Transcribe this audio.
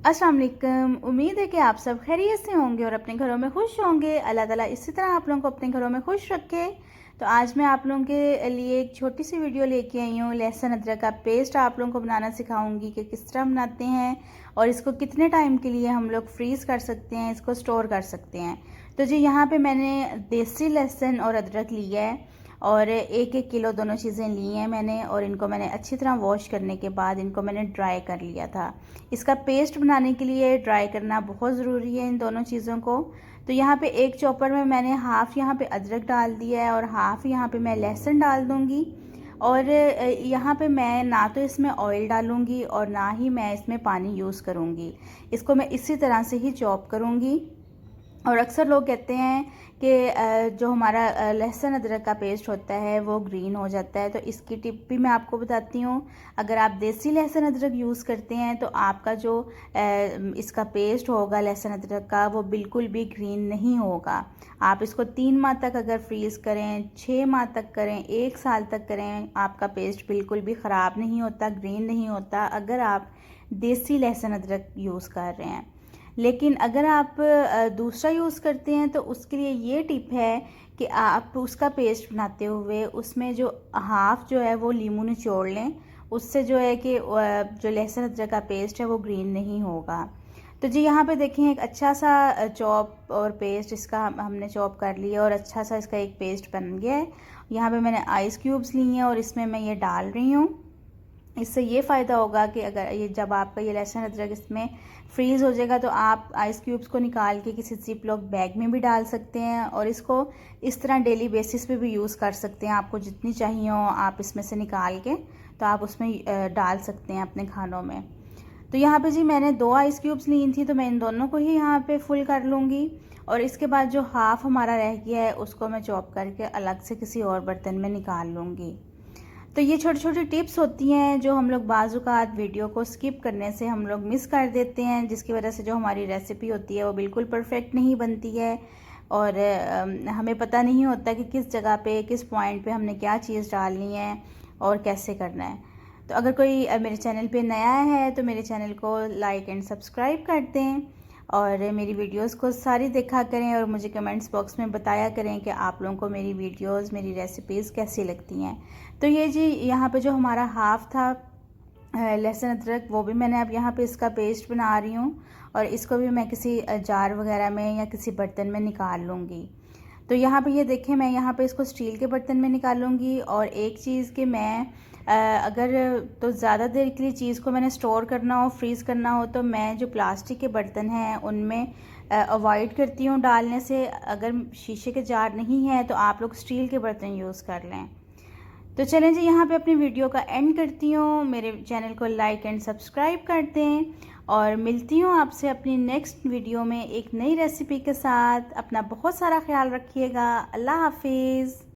अस्सलाम वालेकुम। उम्मीद है कि आप सब खैरियत से होंगे और अपने घरों में खुश होंगे। अल्लाह ताला इसी तरह आप लोगों को अपने घरों में खुश रखे। तो आज मैं आप लोगों के लिए एक छोटी सी वीडियो लेके आई हूँ। लहसुन अदरक का पेस्ट आप लोगों को बनाना सिखाऊंगी कि किस तरह बनाते हैं और इसको कितने टाइम के लिए हम लोग फ्रीज़ कर सकते हैं, इसको स्टोर कर सकते हैं। तो जी यहाँ पे मैंने देसी लहसुन और अदरक लिया है और एक एक किलो दोनों चीज़ें ली हैं मैंने, और इनको मैंने अच्छी तरह वॉश करने के बाद इनको मैंने ड्राई कर लिया था। इसका पेस्ट बनाने के लिए ड्राई करना बहुत ज़रूरी है इन दोनों चीज़ों को। तो यहाँ पे एक चॉपर में मैंने हाफ़ यहाँ पे अदरक डाल दिया है और हाफ़ यहाँ पे मैं लहसुन डाल दूँगी। और यहाँ पे मैं ना तो इसमें ऑयल डालूँगी और ना ही मैं इसमें पानी यूज़ करूँगी। इसको मैं इसी तरह से ही चॉप करूँगी। और अक्सर लोग कहते हैं कि जो हमारा लहसुन अदरक का पेस्ट होता है वो ग्रीन हो जाता है। तो इसकी टिप भी मैं आपको बताती हूँ। अगर आप देसी लहसुन अदरक यूज़ करते हैं तो आपका जो इसका पेस्ट होगा लहसुन अदरक का वो बिल्कुल भी ग्रीन नहीं होगा। आप इसको 3 माह तक अगर फ्रीज़ करें, 6 माह तक करें, 1 साल तक करें, आपका पेस्ट बिल्कुल भी ख़राब नहीं होता, ग्रीन नहीं होता, अगर आप देसी लहसुन अदरक यूज़ कर रहे हैं। लेकिन अगर आप दूसरा यूज़ करते हैं तो उसके लिए ये टिप है कि आप उसका पेस्ट बनाते हुए उसमें जो हाफ़ जो है वो लीमू निचोड़ लें। उससे जो है कि जो लहसुन अदरक का पेस्ट है वो ग्रीन नहीं होगा। तो जी यहाँ पे देखें एक अच्छा सा चॉप और पेस्ट इसका हमने चॉप कर लिया और अच्छा सा इसका एक पेस्ट बन गया है। यहाँ पे मैंने आइस क्यूब्स लिए हैं और इसमें मैं ये डाल रही हूँ। इससे ये फ़ायदा होगा कि अगर ये जब आपका ये लहसुन अदरक इसमें फ्रीज़ हो जाएगा तो आप आइस क्यूब्स को निकाल के किसी जिप लॉक बैग में भी डाल सकते हैं और इसको इस तरह डेली बेसिस पे भी यूज़ कर सकते हैं। आपको जितनी चाहिए हो आप इसमें से निकाल के तो आप उसमें डाल सकते हैं अपने खानों में। तो यहाँ पे जी मैंने 2 आइस क्यूब्स ली थी तो मैं इन दोनों को ही यहाँ पे फुल कर लूँगी। और इसके बाद जो हाफ़ हमारा रह गया है उसको मैं चॉप करके अलग से किसी और बर्तन में निकाल लूँगी। तो ये छोटी छोटी टिप्स होती हैं जो हम लोग बाज़-औक़ात वीडियो को स्किप करने से हम लोग मिस कर देते हैं, जिसकी वजह से जो हमारी रेसिपी होती है वो बिल्कुल परफेक्ट नहीं बनती है और हमें पता नहीं होता कि किस जगह पे किस पॉइंट पे हमने क्या चीज़ डालनी है और कैसे करना है। तो अगर कोई मेरे चैनल पे नया है तो मेरे चैनल को लाइक एंड सब्सक्राइब कर दें और मेरी वीडियोस को सारी देखा करें और मुझे कमेंट्स बॉक्स में बताया करें कि आप लोगों को मेरी वीडियोस मेरी रेसिपीज़ कैसी लगती हैं। तो ये जी यहाँ पे जो हमारा हाफ़ था लहसुन अदरक वो भी मैंने अब यहाँ पे इसका पेस्ट बना रही हूँ और इसको भी मैं किसी जार वगैरह में या किसी बर्तन में निकाल लूँगी। तो यहाँ पे ये देखें मैं यहाँ पे इसको स्टील के बर्तन में निकालूंगी। और एक चीज़ कि मैं अगर तो ज़्यादा देर के लिए चीज़ को मैंने स्टोर करना हो फ्रीज़ करना हो तो मैं जो प्लास्टिक के बर्तन हैं उनमें अवॉइड करती हूँ डालने से। अगर शीशे के जार नहीं है तो आप लोग स्टील के बर्तन यूज़ कर लें। तो चलें जी यहाँ पे अपनी वीडियो का एंड करती हूँ। मेरे चैनल को लाइक एंड सब्सक्राइब कर दें और मिलती हूँ आपसे अपनी नेक्स्ट वीडियो में एक नई रेसिपी के साथ। अपना बहुत सारा ख्याल रखिएगा। अल्लाह हाफिज़।